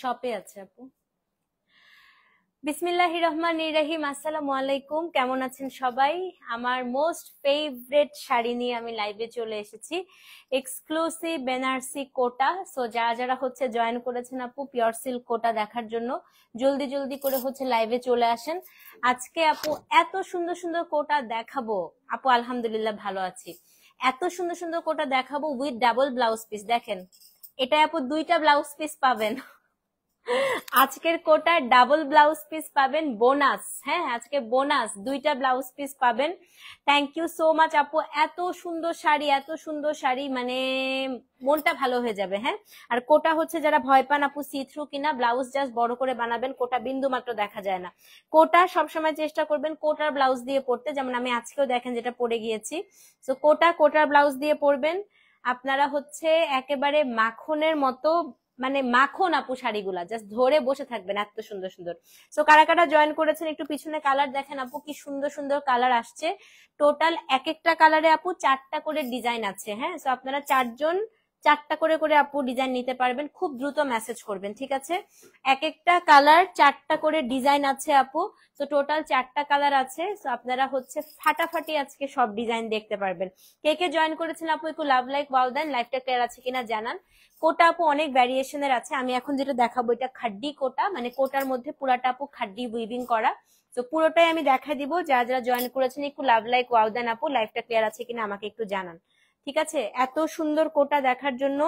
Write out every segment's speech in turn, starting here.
শপে আছে আপু। বিসমিল্লাহির রহমানির রহিম। আসসালামু আলাইকুম, কেমন আছেন সবাই? আমার মোস্ট ফেভারিট শাড়ি নিয়ে আমি লাইভে চলে এসেছি, এক্সক্লুসিভ বেনারসি কোটা। সো যারা যারা হচ্ছে জয়েন করেছেন আপু পিওর সিল্ক কোটা দেখার জন্য, জলদি জলদি করে হচ্ছে লাইভে চলে আসেন। আজকে আপু এত সুন্দর সুন্দর কোটা দেখাবো আপু, আলহামদুলিল্লাহ ভালো আছি। এত সুন্দর সুন্দর কোটা দেখাবো উইথ ডাবল ব্লাউজ পিস। দেখেন এটা আপু দুইটা ব্লাউজ পিস পাবেন আজকের কোটার ডাবল ব্লাউজ পিস পাবেন বোনাস। হ্যাঁ, আজকে বোনাস দুইটা ব্লাউজ পিস পাবেন। থ্যাংক ইউ সো মাচ আপু, এত সুন্দর শাড়ি, এত সুন্দর শাড়ি, মানে মনটা ভালো হয়ে যাবে। হ্যাঁ, আর কোটা হচ্ছে যারা ভয় পান আপু সি থ্রু কিনা, ব্লাউজ জাস্ট বড় করে বানাবেন, কোটা বিন্দু মাত্র দেখা যায় না। কোটা সবসময় চেষ্টা করবেন কোটার ব্লাউজ দিয়ে পরতে, যেমন আমি আজকেও দেখেন যেটা পরে গিয়েছি। তো কোটার ব্লাউজ দিয়ে পরবেন, আপনারা হচ্ছে একেবারে মাখনের মতো, মানে মাখন আপু শাড়িগুলা জাস্ট ধরে বসে থাকবেন, এত সুন্দর সুন্দর। সো কারা কারা জয়েন করেছেন একটু পিছনে কালার দেখেন আপু, কি সুন্দর সুন্দর কালার আসছে। টোটাল এক একটা কালারে আপু 4টা করে ডিজাইন আছে। হ্যাঁ, সো আপনারা 4জন 4টা করে করে আপু ডিজাইন নিতে পারবেন, খুব দ্রুত মেসেজ করবেন, ঠিক আছে? এক একটা কালার 4টা করে ডিজাইন আছে আপু। তো টোটাল 4টা কালার আছে। সো আপনারা হচ্ছে ফাটাফাটি আজকে সব ডিজাইন দেখতে পারবেন। কে কে জয়েন করেছেন আপু একটু লাভ লাইক ওয়াও দেন, লাইভটা ক্লিয়ার আছে কিনা জানান। কোটা আপু অনেক ভ্যারিয়েশনের আছে, আমি এখন যেটা দেখাবো এটা খাড্ডি কোটা, মানে কোটার মধ্যে পুরাটা আপু খাড্ডি উইভিং করা। তো পুরোটাই আমি দেখা দিব। যারা যারা জয়েন করেছেন একটু লাভ লাইক ওয়াও দেন আপু, লাইভটা ক্লিয়ার আছে কিনা আমাকে একটু জানান, ঠিক আছে? এত সুন্দর কোটা দেখার জন্য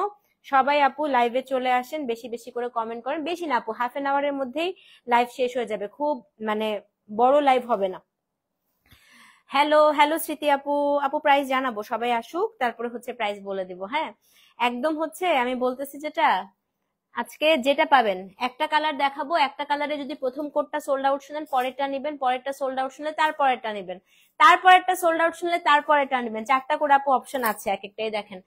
সবাই আপু লাইভে চলে আসেন, বেশি বেশি করে কমেন্ট করেন। বেশি না আপু, হাফ এন আওয়ারের মধ্যেই লাইভ শেষ হয়ে যাবে, খুব মানে বড় লাইভ হবে না। হ্যালো হ্যালো স্মৃতি আপু, আপু প্রাইস জানাবো, সবাই আসুক তারপরে হচ্ছে প্রাইস বলে দিব। হ্যাঁ, একদম হচ্ছে আমি বলতেছি যেটা আজকে যেটা পাবেন, একটা কালার দেখাবো, একটা কালারে যদি প্রথম কোডটা সোল্ড আউট শুনেন পরেরটা নিবেন, পরেরটা সোল্ড আউট শুনলে তারপরেরটা নিবেন, তারপরেরটা সোল্ড আউট শুনলে তারপরেরটা নিবেন। 4টা করে আপু অপশন আছে এক একটাই, দেখেন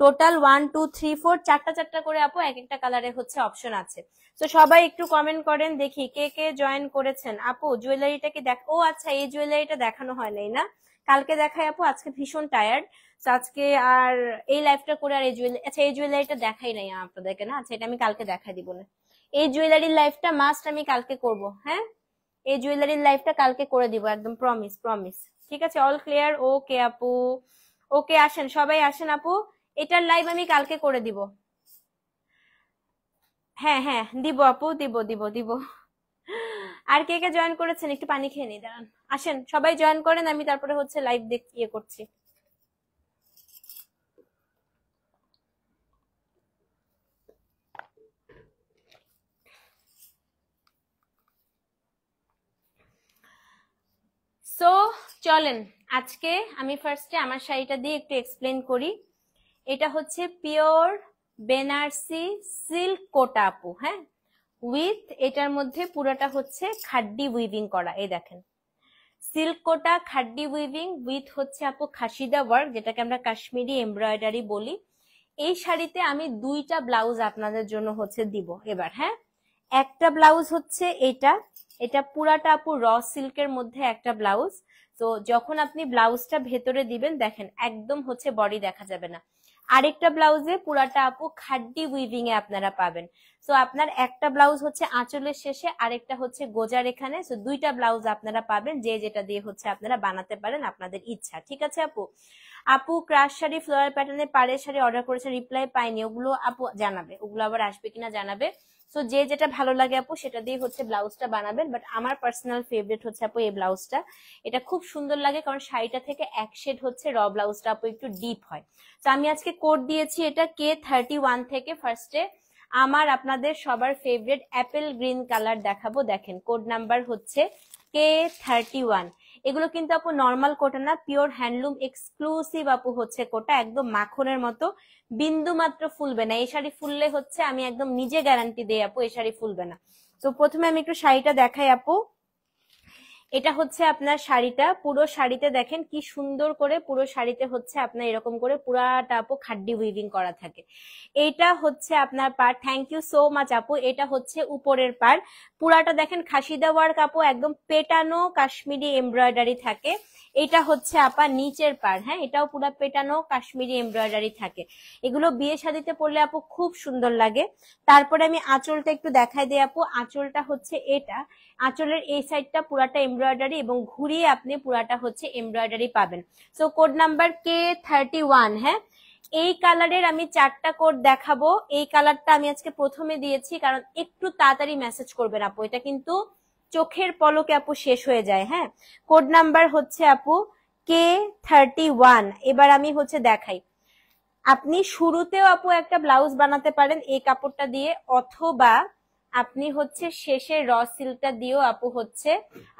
টোটাল 1 2 3 4 4টা করে আপু এক একটা কালারে হচ্ছে অপশন আছে। তো সবাই একটু কমেন্ট করেন দেখি কে কে জয়েন করেছেন। আপু জুয়েলারিটা কি দেখ, ও আচ্ছা এই জুয়েলারিটা দেখানো হয় নাই না, কালকে দেখাই আপু, আজকে ভীষণ টায়ার্ড। আজকে আর এই লাইফটা করে আর এই জুয়েলারি, আচ্ছা এই জুয়েলারিটা দেখাই নাই আপনাদেরকে না, আচ্ছা এটা আমি কালকে দেখাই দিব না। এই জুয়েলারির লাইফটা মাস্ট আমি কালকে করব। হ্যাঁ, এই জুয়েলারির লাইফটা কালকে করে দিব, একদম প্রমিস প্রমিস, ঠিক আছে? All clear? ওকে আপু, ওকে আসেন সবাই আসেন আপু, এটার লাইভ আমি কালকে করে দিব। হ্যাঁ হ্যাঁ দিব আপু, দিব দিব দিব। আর কে কে জয়েন করেছেন একটু পানি খেয়ে নিই, দাঁড়ান। আসেন সবাই জয়েন করেন, আমি তারপরে হচ্ছে লাইভ ইয়ে করছি। সো চলেন আজকে আমি ফার্স্টে আমার শাড়িটা দিয়ে একটু এক্সপ্লেন করি। এটা হচ্ছে পিওর বেনারসি সিল্ক কোটা আপু। হ্যাঁ, উইথ এটার মধ্যে পুরোটা হচ্ছে খাড্ডি উইভিং করা, এই দেখেন সিল্ক কোটা খাড্ডি উইভিং উইথ হচ্ছে আপু খাসিদা ওয়ার্ক, যেটাকে আমরা কাশ্মীরি এমব্রয়ডারি বলি। এই শাড়িতে আমি 2টা ব্লাউজ আপনাদের জন্য হচ্ছে দিব এবার। হ্যাঁ, একটা ব্লাউজ হচ্ছে এটা, এটা পুরাটা আপু র সিল্কের মধ্যে একটা ব্লাউজ। তো যখন আপনি ব্লাউজটা ভেতরে দিবেন দেখেন একদম হচ্ছে বডি দেখা যাবে না। আরেকটা ব্লাউজে পুরাটা আপু খাড্ডি উইভিং এ আপনারা পাবেন। সো আপনার একটা ব্লাউজ হচ্ছে আঁচলের শেষে, আরেকটা হচ্ছে গোজার এখানে। সো 2টা ব্লাউজ আপনারা পাবেন, যে যেটা দিয়ে হচ্ছে আপনারা বানাতে পারেন আপনাদের ইচ্ছা, ঠিক আছে আপু? আপু ক্রাশ শাড়ি ফ্লোরাল প্যাটার্নের পাড়ের শাড়ি অর্ডার করেছে, রিপ্লাই পাইনি, ওগুলো আপু জানাবে, ওগুলো আবার আসবে কিনা জানাবে। সো যে যেটা ভালো লাগে আপু সেটা দিয়ে হচ্ছে ব্লাউজটা বানাবেন। বাট আমার পার্সোনাল ফেভারিট হচ্ছে আপু এই ব্লাউজটা, এটা খুব সুন্দর লাগে কারণ শাড়িটা থেকে এক শেড হচ্ছে র ব্লাউজটা আপু একটু ডিপ হয়। তো আমি আজকে কোড দিয়েছি এটা K31 থেকে। ফার্স্টে আমার আপনাদের সবার ফেভারিট অ্যাপেল গ্রিন কালার দেখাবো, দেখেন কোড নাম্বার হচ্ছে K31। এগুলো কিন্তু আপু নর্মাল কোটা না, পিওর হ্যান্ডলুম এক্সক্লুসিভ আপু হচ্ছে কোটা, একদম মাখনের মতো, বিন্দু মাত্র ফুলবে না। এই শাড়ি ফুললে হচ্ছে আমি একদম নিজে গ্যারান্টি দেই আপু এই শাড়ি ফুলবে না। তো প্রথমে আমি একটু শাড়িটা দেখাই আপু। এটা হচ্ছে আপনার শাড়িটা, পুরো শাড়িতে দেখেন কি সুন্দর করে, পুরো শাড়িতে হচ্ছে আপনার এরকম করে পুরাটা আপু খাড্ডি উইভিং করা থাকে। এইটা হচ্ছে আপনার পার। থ্যাংক ইউ সো মাচ আপু। এটা হচ্ছে উপরের পার, পুরাটা দেখেন খাসিদা ওয়ার্ক আপু, একদম পেটানো কাশ্মীরি এমব্রয়ডারি থাকে। এটা হচ্ছে আপা নিচের পার, হ্যাঁ এটাও পুরা পেটানো কাশ্মীরি এমব্রয়ডারি থাকে। এগুলো বিয়ে শাদিতে পরলে আপু খুব সুন্দর লাগে। তারপরে আমি আঁচলটা একটু দেখাই দিই আপু। আঁচলটা হচ্ছে এটা, আঁচলের এই সাইডটা পুরাটা এমব্রয়ডারি এবং ঘুরিয়ে আপনি পুরাটা হচ্ছে এমব্রয়ডারি পাবেন। So code number K31। হ্যাঁ, এই কালারের আমি 4টা কোড দেখাবো। এই কালারটা আমি আজকে প্রথমে দিয়েছি কারণ একটু তাড়াতাড়ি মেসেজ করবেন আপু, এটা কিন্তু চোখের পলকে আপু শেষ হয়ে যায়। হ্যাঁ, কোড নাম্বার হচ্ছে আপু K31। এবার আমি হচ্ছে দেখাই, আপনি শুরুতেও আপু একটা ব্লাউজ বানাতে পারেন এই কাপড়টা দিয়ে, অথবা আপনি হচ্ছে শেষে র সিল্কটা দিয়েও আপু হচ্ছে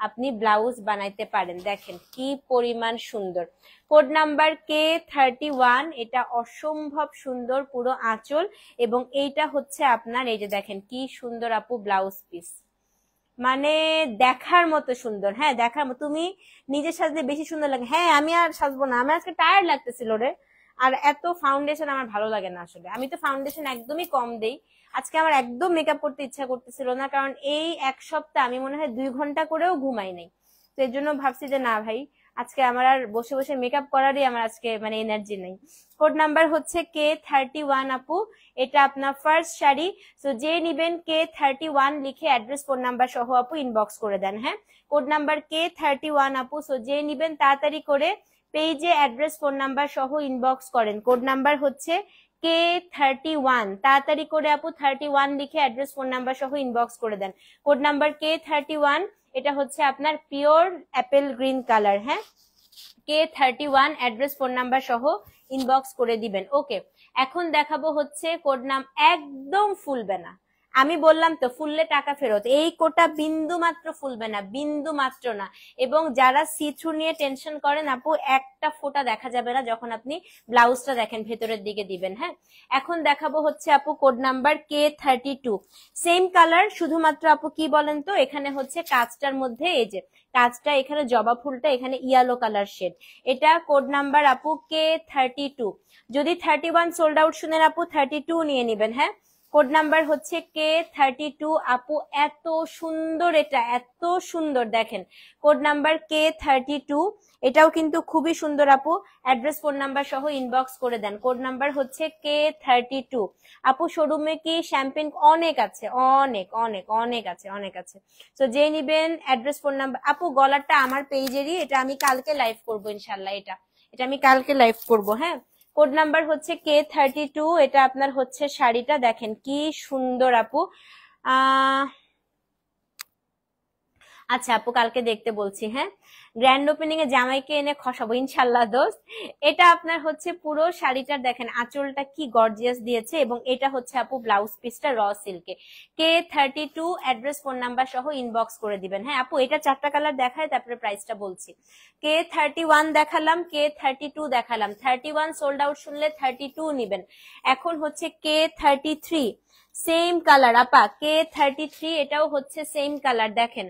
আপনি ব্লাউজ বানাইতে পারেন। দেখেন কি পরিমাণ সুন্দর। Code number K31। এটা অসম্ভব সুন্দর পুরো আঁচল, এবং এইটা হচ্ছে আপনার এই যে দেখেন কি সুন্দর আপু ব্লাউজ পিস, মানে দেখার মতো সুন্দর। হ্যাঁ দেখার মতো, তুমি নিজের সাজলে বেশি সুন্দর লাগে। হ্যাঁ আমি আর সাজবো না, আমার আজকে টায়ার্ড লাগতেছিল রে। আর এত ফাউন্ডেশন আমার ভালো লাগে না আসলে, আমি তো ফাউন্ডেশন একদমই কম দেই। আজকে আমার একদম মেকআপ করতে ইচ্ছা করতেছিল না, কারণ এই এক সপ্তাহ আমি মনে হয় 2 ঘন্টা করেও ঘুমাই নাই। তো এর জন্য ভাবছি যে না ভাই, আজকে আমার আর বসে বসে মেকআপ করারই আমার আজকে মানে এনার্জি নেই। কোড নাম্বার হচ্ছে K31 আপু। এটা আপনার ফার্স্ট শাড়ি। তো যে নিবেন K31 লিখে অ্যাড্রেস ফোন নাম্বার সহ আপু ইনবক্স করে দেন। হ্যাঁ, কোড নাম্বার K31 আপু। সো যে নিবেন তাড়াতাড়ি করে পেজে অ্যাড্রেস ফোন নাম্বার সহ ইনবক্স করেন। কোড নাম্বার হচ্ছে K31। তাড়াতাড়ি করে আপু 31 লিখে অ্যাড্রেস ফোন নাম্বার সহ ইনবক্স করে দেন। Code number K31। এটা হচ্ছে আপনার পিওর অ্যাপেল গ্রিন কালার। হ্যাঁ, K31 অ্যাড্রেস ফোন নাম্বার সহ ইনবক্স করে দিবেন। ওকে, এখন দেখাবো হচ্ছে কোড নাম, একদম ফুলবে না। আমি বললাম তো ফুললে টাকা ফেরত, এই কোটা বিন্দু মাত্র ফুলবে না, বিন্দু মাত্র না। এবং যারা সি থ্রু নিয়ে টেনশন করেন আপু, একটা ফোঁটা দেখা যাবে না যখন আপনি ব্লাউজটা দেখেন ভেতরের দিকে দিবেন। হ্যাঁ, এখন দেখাবো হচ্ছে আপু code number K32। Same colour, শুধুমাত্র আপু কি বলেন তো, এখানে হচ্ছে কাজটার মধ্যে এই যে কাজটা, এখানে জবা ফুলটা এখানে ইয়েলো কালার শেড। এটা কোড নাম্বার আপু K32। যদি 31 সোল্ড আউট শুনেন আপু 32 নিয়ে নিবেন। হ্যাঁ, কোড নাম্বার হচ্ছে K32 আপু। এত সুন্দর, এটা এত সুন্দর দেখেন। Code number K32। এটাও কিন্তু খুবই সুন্দর আপু। অ্যাড্রেস ফোন নাম্বার সহ ইনবক্স করে দেন। কোড নাম্বার হচ্ছে K32 আপু। শোরুমে কি শ্যাম্পেন অনেক আছে, অনেক অনেক অনেক আছে, অনেক আছে। তো যে নিবেন অ্যাড্রেস ফোন নাম্বার আপু। গলারটা আমার পেজেরই, এটা আমি কালকে লাইভ করবো ইনশাল্লাহ। এটা এটা আমি কালকে লাইভ করবো। হ্যাঁ, কোড নাম্বার হচ্ছে K32। এটা আপনার হচ্ছে শাড়িটা দেখেন কি সুন্দর আপু। আচ্ছা আপু কালকে দেখতে বলছি। হ্যাঁ, গ্র্যান্ড ওপেনিং এ জামাইকে এনে খসাবো ইনশাল্লাহ দোস্ত। এটা আপনার হচ্ছে পুরো শাড়িটার দেখেন আঁচলটা কি গর্জিয়াস দিয়েছে, এবং এটা হচ্ছে আপু ব্লাউজ পিসটা র সিল্কে। K32 অ্যাড্রেস ফোন নাম্বার সহ ইনবক্স করে দিবেন। হ্যাঁ আপু, এটা 4টা কালার দেখায়, তারপরে প্রাইসটা বলছি। K31 দেখালাম, K32 দেখালাম। 31 সোল্ড আউট শুনলে 32 নিবেন। এখন হচ্ছে K33, সেম কালার আপা। K33 এটাও হচ্ছে সেম কালার, দেখেন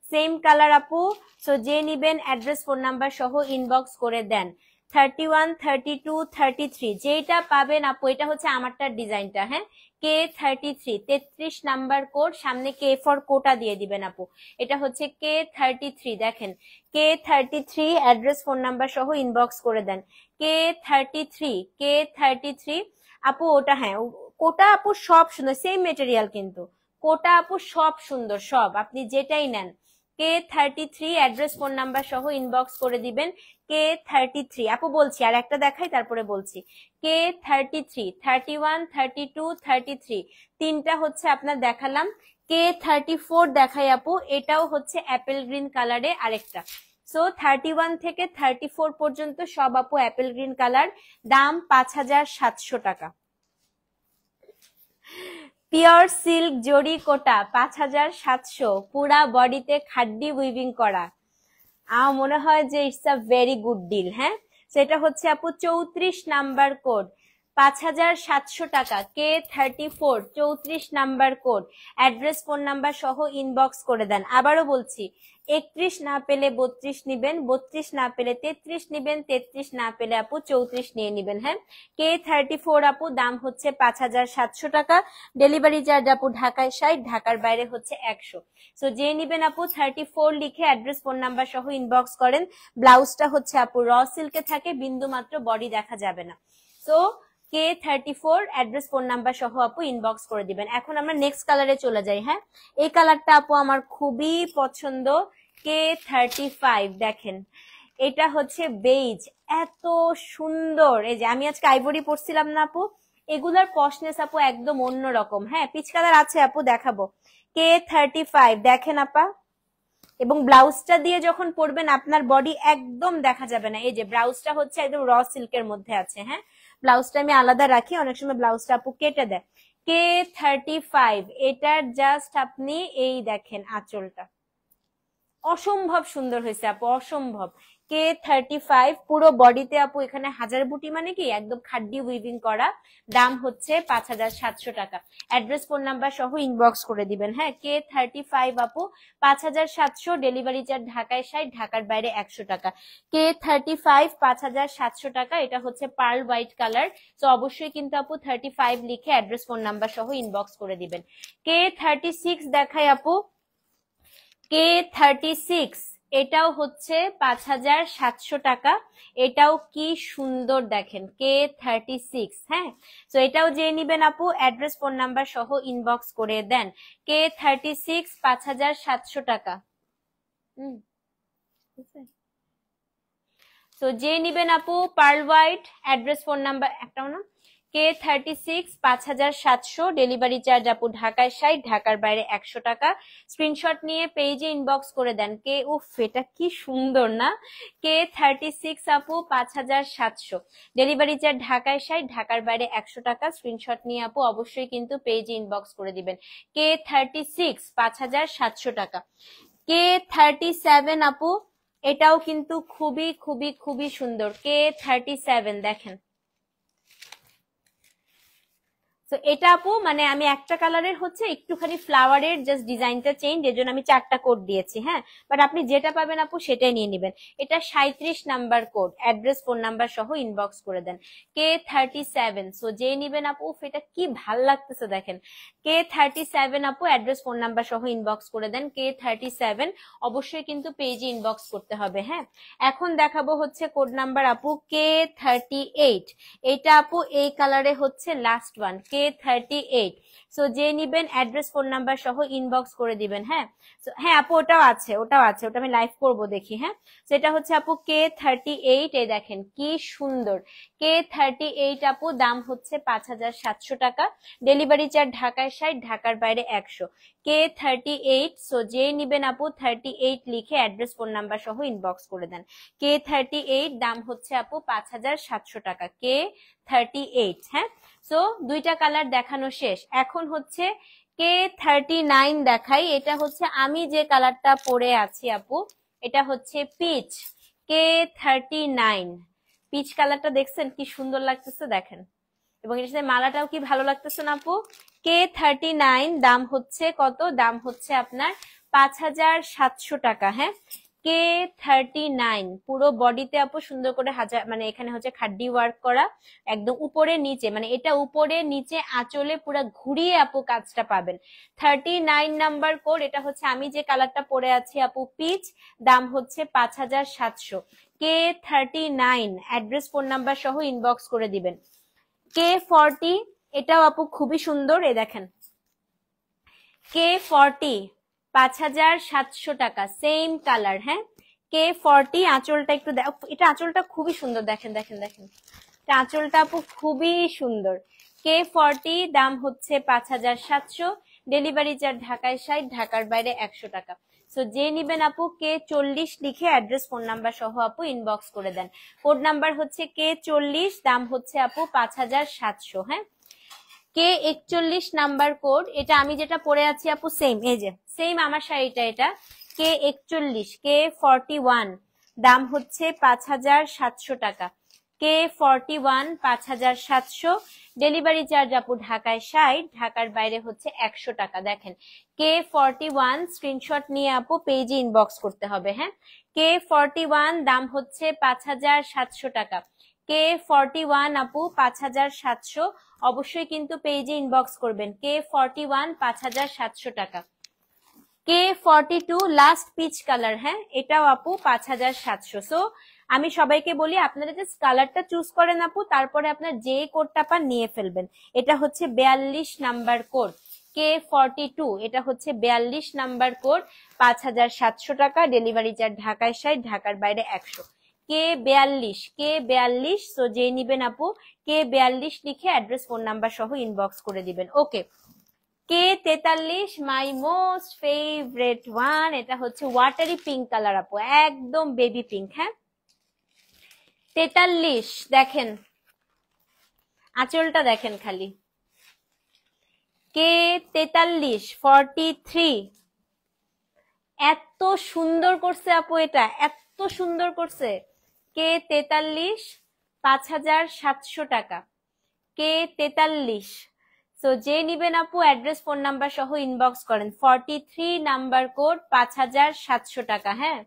সেম কালার আপু। সো যে নিবেন অ্যাড্রেস ফোন নাম্বার সহ ইনবক্স করে দেন। 31, 32, 33 যেটা পাবেন আপু, এটা হচ্ছে আমারটার ডিজাইনটা। হ্যাঁ, K33 33 নাম্বার কোড, সামনে K ফর কোটা দিয়ে দিবেন আপু। এটা হচ্ছে K33 দেখেন। K33 অ্যাড্রেস ফোন নাম্বার সহ ইনবক্স করে দেন। K33 আপু। ওটা হ্যাঁ, কোটা আপু সব সুন্দর, সেম মেটেরিয়াল কিন্তু কোটা আপু সব সুন্দর, সব আপনি যেটাই নেন। K33 অ্যাড্রেস ফোন নাম্বার সহ ইনবক্স করে দিবেন। K33 আপু বলছি, আর একটা দেখাই তারপরে বলছি। K33, 31, 32, 33 তিনটা হচ্ছে আপনার দেখালাম। K34 দেখাই আপু, এটাও হচ্ছে অ্যাপেল গ্রিন কালারে আরেকটা। সো 31 থেকে 34 পর্যন্ত সব আপু অ্যাপেল গ্রিন কালার। দাম 5700 টাকা। পিওর সিল্ক জরি কোটা 5700, পুরা বডিতে খাড্ডি উইভিং করা। আমার মনে হয় যে it's a very good deal. হ্যাঁ, সেটা হচ্ছে আপু 34 নাম্বার কোড। 5,700 টাকা। K34 34 number code, address phone number সহ ইনবক্স করে দেন। আবারও বলছি, 31 না পেলে 32 নিবেন, 32 না পেলে 33 নিবেন, 33 না পেলে আপু 34 নিয়ে নিবেন। হ্যাঁ, K34 আপু দাম হচ্ছে 5,700 টাকা। ডেলিভারি চার্জ আপু ঢাকায় 60, ঢাকার বাইরে হচ্ছে 100। সো যে নিবেন আপু 34 লিখে অ্যাড্রেস ফোন নাম্বার সহ ইনবক্স করেন। ব্লাউজটা হচ্ছে আপু র সিল্কে থাকে, বিন্দু মাত্র বডি দেখা যাবে না। So K34 address phone number সহ আপু ইনবক্স করে দিবেন। এখন আমরা নেক্সট কালারে চলে যাই। হ্যাঁ, এই কালারটা আপু আমার খুবই পছন্দ, K35। দেখেন, এটা হচ্ছে বেজ, এত সুন্দর। এই যে আমি আজকে আইভরি পরছিলাম না আপু, এগুলার পশনেস আপু একদম অন্যরকম। হ্যাঁ, পিচ কালার আছে আপু, দেখাবো। K35 দেখেন আপা, এবং ব্লাউজটা দিয়ে যখন পরবেন আপনার বডি একদম দেখা যাবে না। এই যে ব্লাউজটা হচ্ছে একদম র সিল্কের মধ্যে আছে। হ্যাঁ, ব্লাউজটা আমি আলাদা রাখি, অনেক সময় ব্লাউজটা আপু কেটে দেয়। K35 এটার জাস্ট আপনি এই দেখেন আঁচলটা অসম্ভব সুন্দর হয়েছে আপু, অসম্ভব। K35 পুরো বডিতে আপু এখানে হাজার বুটি মানে কি একদম খাড্ডি উইভিং করা। দাম হচ্ছে 5,700 টাকা। অ্যাড্রেস ফোন নাম্বার সহ ইনবক্স করে দিবেন। হ্যাঁ, K35 আপু 5,700, ডেলিভারি চার্জ ঢাকায় 60, ঢাকার বাইরে 100 টাকা। K35 5,700 টাকা। এটা হচ্ছে পার্ল হোয়াইট কালার। তো অবশ্যই কিন্তু আপু 35 লিখে অ্যাড্রেস ফোন নাম্বার সহ ইনবক্স করে দিবেন। K36 দেখাই আপু, K36 এটাও হচ্ছে 5,700 টাকা। এটাও কি সুন্দর দেখেন, K36। হ্যাঁ, তো এটাও যে নিবেন আপু অ্যাড্রেস ফোন নাম্বার সহ ইনবক্স করে দেন। K36 5,700 টাকা। তো যে নিবেন আপু pearl white, address phone number একটাও না, K36 5,700, ডেলিভারি চার্জ আপু ঢাকায় 60, ঢাকার বাইরে 100 টাকা। স্ক্রিনশট নিয়ে পেজে ইনবক্স করে দেন। উফ, এটা কি সুন্দর না। K36 আপু 5,700, ডেলিভারি চার্জ ঢাকায় 60, ঢাকার বাইরে 100 টাকা। স্ক্রিনশট নিয়ে আপু অবশ্যই কিন্তু পেজে ইনবক্স করে দিবেন। K36 5,700 টাকা। K37 আপু, এটাও কিন্তু খুবই খুবই খুবই সুন্দর। K37 দেখেন। তো এটা আপু মানে আমি একটা কালারের হচ্ছে একটুখানি ফ্লাওয়ারের জাস্ট ডিজাইনটা চেঞ্জ, এর জন্য আমি 4টা কোড দিয়েছি। হ্যাঁ, বাট আপনি যেটা পাবেন আপু সেটাই নিয়ে নেবেন। এটা 37 number code, address phone number সহ ইনবক্স করে দেন। K37। সো যে নিবেন আপু, এটা কি ভাল লাগতেছে দেখেন। K37 আপু অ্যাড্রেস ফোন নাম্বার সহ ইনবক্স করে দেন। K37 অবশ্যই কিন্তু পেজে ইনবক্স করতে হবে। হ্যাঁ, এখন দেখাবো হচ্ছে কোড নাম্বার আপু K38। এটা আপু এই কালারে হচ্ছে লাস্ট ওয়ান, K38। সো যে নিবেন অ্যাড্রেস ফোন নাম্বার সহ ইনবক্স করে দিবেন। হ্যাঁ, হ্যাঁ আপু ওটাও আছে, ওটা আমি লাইভ করবো দেখি। হ্যাঁ, সেটা হচ্ছে আপু K38। এই দেখেন কি সুন্দর। K38 আপু দাম হচ্ছে 5,700 টাকা। ডেলিভারি চার্জ ঢাকায় 60, ঢাকার বাইরে 100। K38। সো যে নিবেন আপু 38 লিখে অ্যাড্রেস ফোন নাম্বার সহ ইনবক্স করে দেন। K38 দাম হচ্ছে আপু 5,700 টাকা। K38। হ্যাঁ, সো দুইটা কালার দেখানো শেষ। এখন হচ্ছে K39 দেখাই। এটা হচ্ছে আমি যে কালারটা পরে আছি আপু, এটা হচ্ছে পিচ। K39 পিচ কালারটা দেখছেন কি সুন্দর লাগতেছে দেখেন, এবং এর সাথে মালাটাও কি ভালো লাগতেছে না আপু। K39 দাম হচ্ছে কত, দাম হচ্ছে আপনার 5,700 টাকা। হ্যাঁ, K39 পুরো বডিতে আপু সুন্দর করে হাজার মানে এখানে হচ্ছে খাড্ডি ওয়ার্ক করা, একদম উপরে নিচে, মানে এটা উপরে নিচে আঁচলে পুরো ঘুরিয়ে আপু কাজটা পাবেন। 39 নাম্বার কোড। এটা হচ্ছে আমি যে কালারটা পরে আছি আপু পিচ। দাম হচ্ছে 5,700। K39 অ্যাড্রেস ফোন নাম্বার সহ ইনবক্স করে দিবেন। K40 এটাও আপু খুবই সুন্দর। এই দেখেন K40 5,700 টাকা, সেম কালার। হ্যাঁ, K40 আঁচলটা একটু এটা আঁচলটা খুবই সুন্দর দেখেন দেখেন দেখেন, এটা আঁচলটা আপু খুবই সুন্দর। K40 দাম হচ্ছে 5,700, ডেলিভারি চার্জ ঢাকায় 60, ঢাকার বাইরে 100 টাকা। সো যে নিবেন আপু K40 লিখে অ্যাড্রেস ফোন নাম্বার সহ আপু ইনবক্স করে দেন। কোড নাম্বার হচ্ছে K40, দাম হচ্ছে আপু 5,700। হ্যাঁ, K41 নাম্বার কোড। এটা আমি যেটা পরে আছি আপু সেম, এই যে সেম আমার শাড়িটা, এটা K41। K41 দাম হচ্ছে 5,700 টাকা। K41 5700, ডেলিভারি চার্জ আপু ঢাকায় 60, ঢাকার বাইরে হচ্ছে 100 টাকা। দেখেন K41 স্ক্রিনশট নিয়ে আপু পেজে ইনবক্স করতে হবে। হ্যাঁ, K41 দাম হচ্ছে 5700 টাকা। K41 আপু 5700, অবশ্যই কিন্তু পেজে ইনবক্স করবেন। K41 5700 টাকা। K42 লাস্ট পিচ কালার, হ্যাঁ এটাও আপু 5700। সো আমি সবাইকে বলি আপনারা জাস্ট কালারটা চুজ করেন আপু, তারপরে আপনার যে কোডটা পান নিয়ে ফেলবেন। এটা হচ্ছে 42 নাম্বার কোড K42, এটা হচ্ছে 42 নাম্বার কোড, 5700 টাকা, ডেলিভারি চার্জ ঢাকায় 60, ঢাকার বাইরে 100। K42 সো যে নিবেন আপু K42 লিখে অ্যাড্রেস ফোন নাম্বার সহ ইনবক্স করে দিবেন। ওকে, K43 my most favourite one, এটা হচ্ছে ওয়াটারি পিঙ্ক কালার আপু, একদম বেবি পিঙ্ক। হ্যাঁ 43 দেখেন, আঁচলটা দেখেন খালি। K43 43, এত সুন্দর করছে আপু, এটা এত সুন্দর করছে। K43 5700 টাকা। K43, সো যে নিবেন আপু অ্যাড্রেস ফোন নাম্বার সহ ইনবক্স করেন। 43 নাম্বার কোড, 5700 টাকা। হ্যাঁ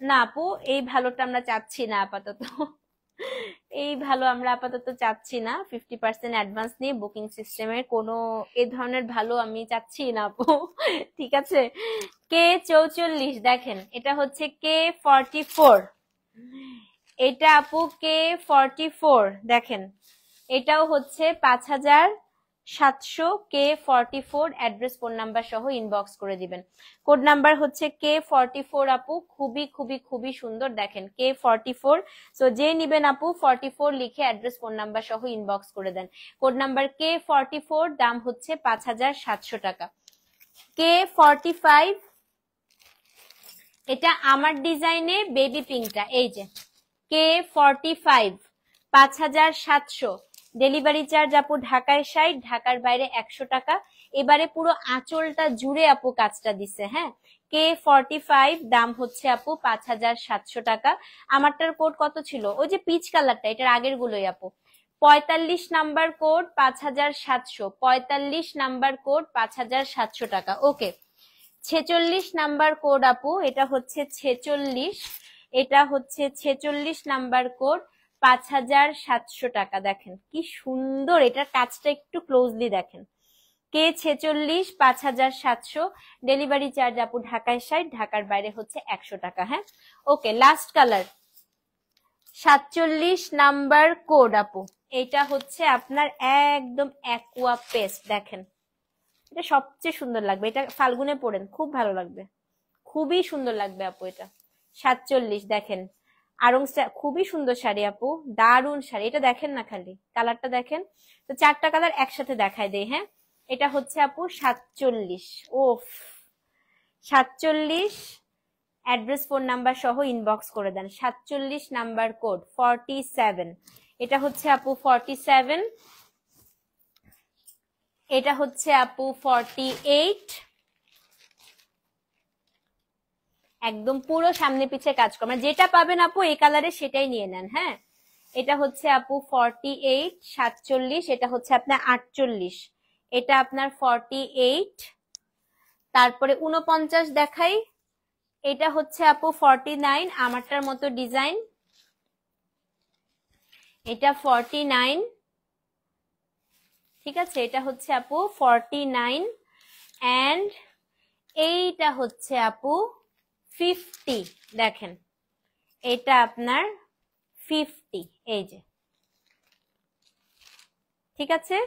না আপু এই ভালোটা আমরা চাচ্ছি না আপাতত, এই ভালো আমরা আপাতত চাচ্ছি না। 50% অ্যাডভান্স নিয়ে বুকিং সিস্টেমের কোনো এই ধরনের ভালো আমি চাচ্ছি না আপু। ঠিক আছে, K44 দেখেন, এটা হচ্ছে K44, এটা আপু K44 দেখেন, এটাও হচ্ছে 5700। K44 অ্যাড্রেস ফোন নাম্বার সহ ইনবক্স করে দিবেন। কোড নাম্বার হচ্ছে K44 আপু, খুবই খুবই খুবই সুন্দর। দেখেন K44, সো যে নিবেন আপু 44 লিখে অ্যাড্রেস ফোন নাম্বার সহ ইনবক্স করে দেন। কোড নাম্বার K44, দাম হচ্ছে 5700 টাকা। K45, এটা আমার ডিজাইনে বেবি পিঙ্কটা, এই যে K45 5700, ডেলিভারি চার্জ আপু ঢাকায় 60, ঢাকার বাইরে 100 টাকা। এবারে পুরো আঁচলটা জুড়ে আপু কাজটা দিছে। হ্যাঁ K45 দাম হচ্ছে আপু 5700 টাকা। আমারটার কোড কত ছিল, ওই যে পিচ কালারটা, এটার আগের গুলোই আপু। 45 নাম্বার কোড 5700, 45 নাম্বার কোড 5700 টাকা। ওকে, 46 নাম্বার কোড আপু, এটা হচ্ছে 46, এটা হচ্ছে 46 নাম্বার কোড, 5700 টাকা। দেখেন কি সুন্দর, এটার কাজটা একটু ক্লোজলি দেখেন। K46 5700, ডেলিভারি চার্জ আপু ঢাকায় 60, ঢাকার বাইরে হচ্ছে 100 টাকা। হ্যাঁ ওকে, লাস্ট কালার 47 নাম্বার কোড আপু, এটা হচ্ছে আপনার একদম অ্যাকোয়া পেস্ট। দেখেন এটা সবচেয়ে সুন্দর লাগবে, এটা ফাল্গুনে পরেন খুব ভালো লাগবে, খুবই সুন্দর লাগবে আপু এটা। 47 দেখেন, আরং খুবই সুন্দর শাড়ি আপু, দারুন শাড়ি। এটা দেখেন না খালি কালারটা দেখেন, তো 4টা কালার একসাথে দেখায় দেই। হ্যাঁ এটা হচ্ছে আপু 47, ওফ 47, অ্যাড্রেস ফোন নাম্বার সহ ইনবক্স করে দেন। 47 নাম্বার কোড 47, এটা হচ্ছে আপু 47, এটা হচ্ছে আপু 48, একদম পুরো সামনে পিছে কাজ করে, মানে যেটা পাবেন আপু এই কালারে সেটাই নিয়ে নেন। হ্যাঁ এটা হচ্ছে আপু 48, 47, এটা হচ্ছে আপনার 48, এটা আপনার 48, তারপরে 49 দেখাই, এটা হচ্ছে আপু 49, আমারটার মতো ডিজাইন, এটা 49, ঠিক আছে, এটা হচ্ছে আপু 49, এন্ড এইটা হচ্ছে আপু 50, দেখেন এটা আপনার 50, এই যে, ঠিক আছে।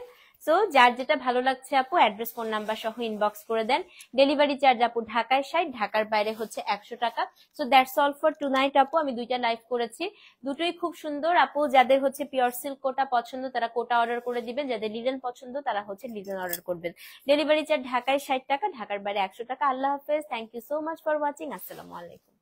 সো যার যেটা ভালো লাগছে আপু অ্যাড্রেস ফোন নাম্বার সহ ইনবক্স করে দেন। ডেলিভারি চার্জ আপু ঢাকায় 60, ঢাকার বাইরে হচ্ছে 100 টাকা। So that's all for tonight আপু, আমি 2টা লাইভ করেছি, দুটোই খুব সুন্দর আপু। যাদের হচ্ছে পিওর সিল্ক কোটা পছন্দ তারা কোটা অর্ডার করে দিবেন, যাদের লিনেন পছন্দ তারা হচ্ছে লিনেন অর্ডার করবেন। ডেলিভারি চার্জ ঢাকায় 60 টাকা, ঢাকার বাইরে 100 টাকা। আল্লাহ হাফেজ, thank you so much for watching, আসসালামু আলাইকুম।